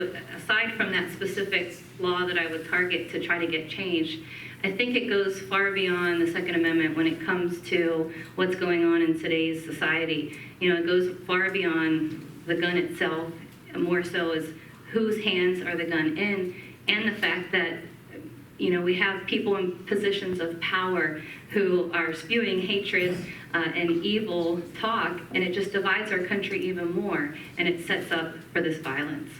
aside from that specific law that I would target to try to get changed, I think it goes far beyond the Second Amendment when it comes to what's going on in today's society. You know, it goes far beyond the gun itself, more so as whose hands are the gun in, and the fact that, you know, we have people in positions of power who are spewing hatred and evil talk, and it just divides our country even more, and it sets up for this violence.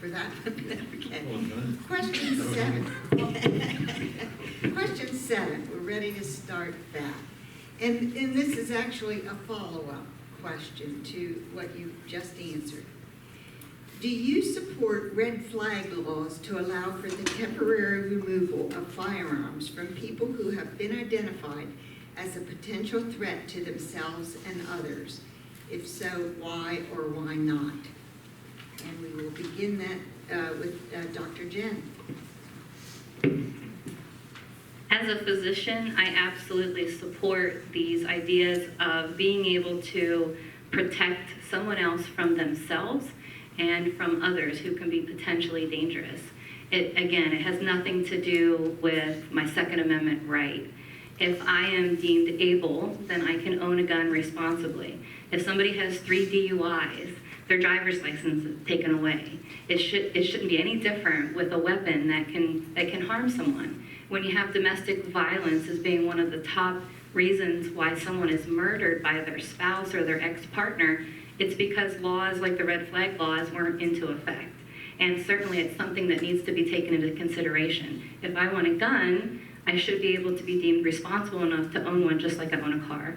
For that. Okay. Question 7. Question 7. We're ready to start that. And this is actually a follow-up question to what you just answered. Do you support red flag laws to allow for the temporary removal of firearms from people who have been identified as a potential threat to themselves and others? If so, why or why not? And we will begin that with Dr. Jen. As a physician, I absolutely support these ideas of being able to protect someone else from themselves and from others who can be potentially dangerous. Again, it has nothing to do with my Second Amendment right. If I am deemed able, then I can own a gun responsibly. If somebody has 3 DUIs, their driver's license is taken away. It shouldn't be any different with a weapon that can harm someone. When you have domestic violence as being one of the top reasons why someone is murdered by their spouse or their ex-partner, it's because laws like the red flag laws weren't into effect. And certainly it's something that needs to be taken into consideration. If I want a gun, I should be able to be deemed responsible enough to own one just like I own a car.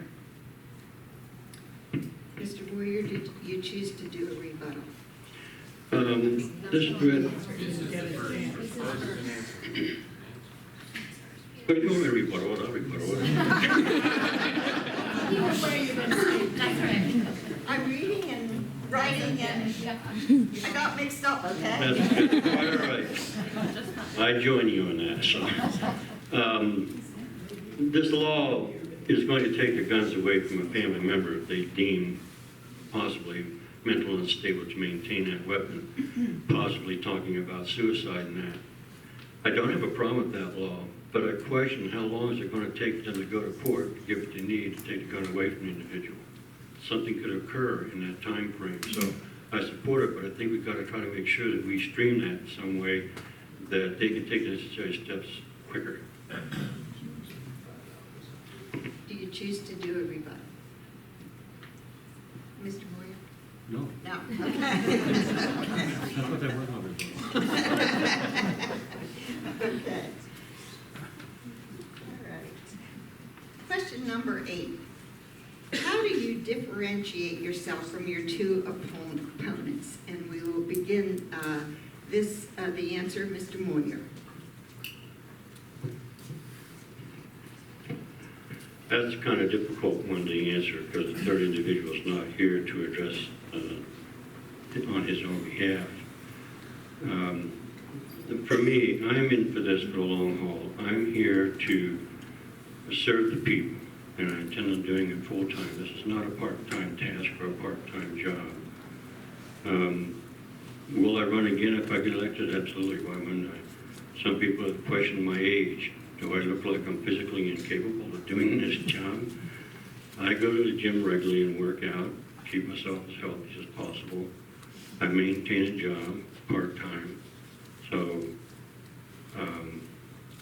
Mr. Boyer, did you choose to do a rebuttal? This is good. But you want me to rebuttal it, I'll rebuttal it. That's right. I'm reading and writing and I got mixed up, okay? That's good. Quite all right. I join you in that. So, this law is going to take the guns away from a family member if they deem possibly mental unstable to maintain that weapon, possibly talking about suicide and that. I don't have a problem with that law, but I question how long is it going to take them to go to court to give what they need to take the gun away from the individual. Something could occur in that time frame. So I support it, but I think we've got to try to make sure that we stream that in some way that they can take the necessary steps quicker. Do you choose to do a rebuttal? Mr. Moyer? No. No. Okay. Okay. All right. Question number 8. How do you differentiate yourself from your 2 opponents? And we will begin the answer, Mr. Moyer. That's kind of difficult one to answer because the third individual is not here to address on his own behalf. For me, I'm in for this for the long haul. I'm here to serve the people, and I intend on doing it full time. This is not a part-time task or a part-time job. Will I run again if I get elected? Absolutely. Why wouldn't I? Some people have questioned my age. Do I look like I'm physically incapable of doing this job? I go to the gym regularly and work out, keep myself as healthy as possible. I maintain a job part-time. So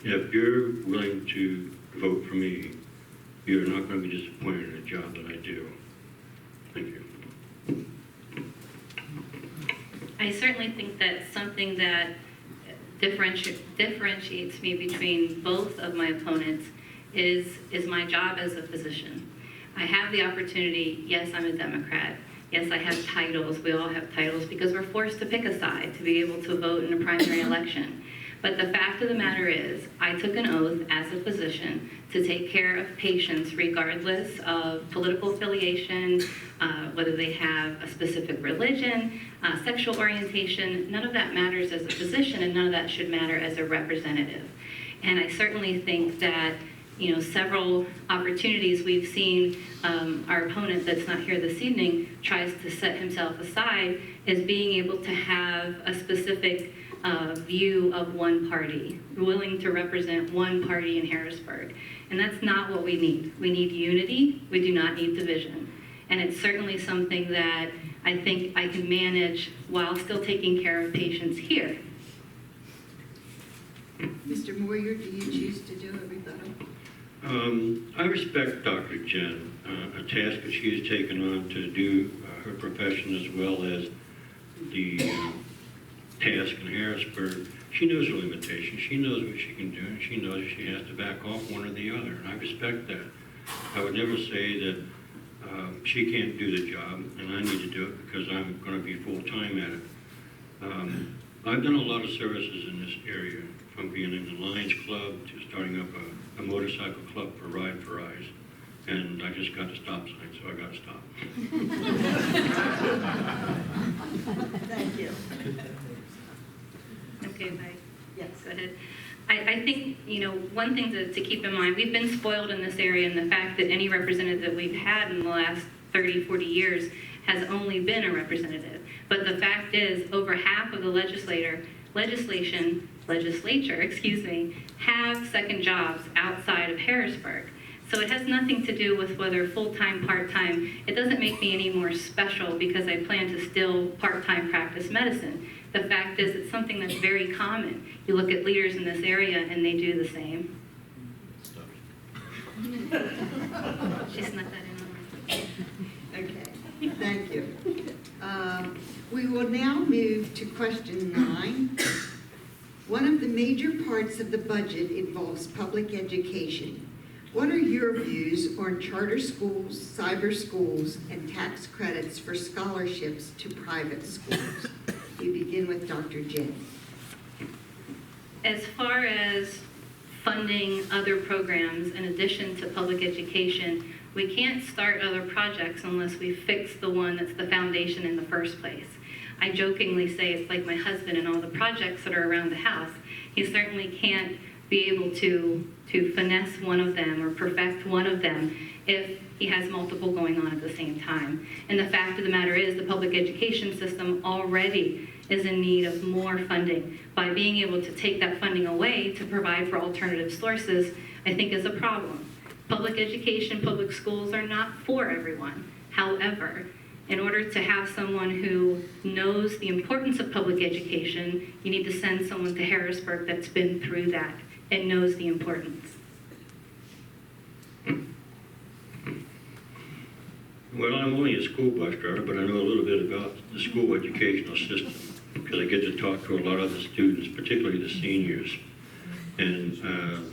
if you're willing to vote for me, you're not going to be disappointed in the job that I do. Thank you. I certainly think that something that differentiates me between both of my opponents is my job as a physician. I have the opportunity, yes, I'm a Democrat. Yes, I have titles. We all have titles because we're forced to pick a side to be able to vote in a primary election. But the fact of the matter is, I took an oath as a physician to take care of patients regardless of political affiliation, whether they have a specific religion, sexual orientation. None of that matters as a physician, and none of that should matter as a representative. And I certainly think that several opportunities we've seen our opponent that's not here this evening tries to set himself aside as being able to have a specific view of one party, willing to represent one party in Harrisburg. And that's not what we need. We need unity. We do not need division. And it's certainly something that I think I can manage while still taking care of patients here. Mr. Moyer, do you choose to do a rebuttal? I respect Dr. Jen, a task that she has taken on to do her profession as well as the task in Harrisburg. She knows her limitations. She knows what she can do, and she knows she has to back off one or the other, and I respect that. I would never say that she can't do the job, and I need to do it because I'm going to be full-time at it. I've done a lot of services in this area, from being in the Lions Club to starting up a motorcycle club for Ride for Eyes. And I just got a stop sign, so I got to stop. Thank you. Okay, bye. Yes. Go ahead. I think, one thing to keep in mind, we've been spoiled in this area, and the fact that any representative that we've had in the last 30, 40 years has only been a representative. But the fact is, over half of the legislature, have second jobs outside of Harrisburg. So it has nothing to do with whether full-time, part-time. It doesn't make me any more special because I plan to still part-time practice medicine. The fact is, it's something that's very common. You look at leaders in this area and they do the same. She snuck that in on me. Okay, thank you. We will now move to question 9. One of the major parts of the budget involves public education. What are your views on charter schools, cyber schools, and tax credits for scholarships to private schools? We begin with Dr. Jen. As far as funding other programs in addition to public education, we can't start other projects unless we fix the one that's the foundation in the first place. I jokingly say it's like my husband and all the projects that are around the house. He certainly can't be able to finesse one of them or perfect one of them if he has multiple going on at the same time. And the fact of the matter is the public education system already is in need of more funding. By being able to take that funding away to provide for alternative sources, I think is a problem. Public education, public schools are not for everyone. However, in order to have someone who knows the importance of public education, you need to send someone to Harrisburg that's been through that and knows the importance. Well, I'm only a school bus driver, but I know a little bit about the school educational system because I get to talk to a lot of the students, particularly the seniors, and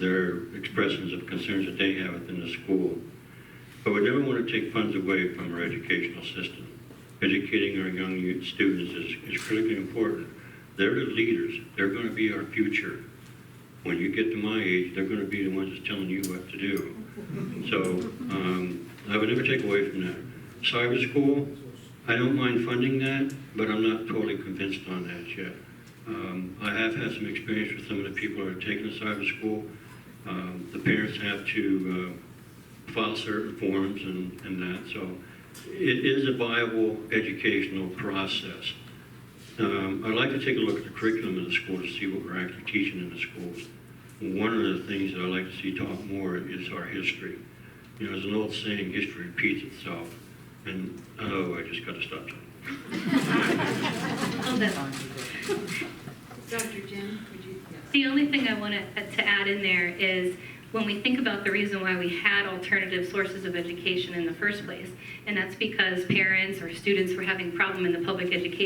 their expressions of concerns that they have within the school. But we never want to take funds away from our educational system. Educating our young students is critically important. They're the leaders. They're going to be our future. When you get to my age, they're going to be the ones that's telling you what to do. So I would never take away from that. Cyber school, I don't mind funding that, but I'm not totally convinced on that yet. I have had some experience with some of the people who are taking the cyber school. The parents have to file certain forms and that, so it is a viable educational process. I'd like to take a look at the curriculum in the school to see what we're actually teaching in the schools. One of the things that I like to see taught more is our history. There's an old saying, history repeats itself, and I just got to stop talking. Hold on. Dr. Jen, would you? Yes. The only thing I want to add in there is when we think about the reason why we had alternative sources of education in the first place, and that's because parents or students were having a problem in the public education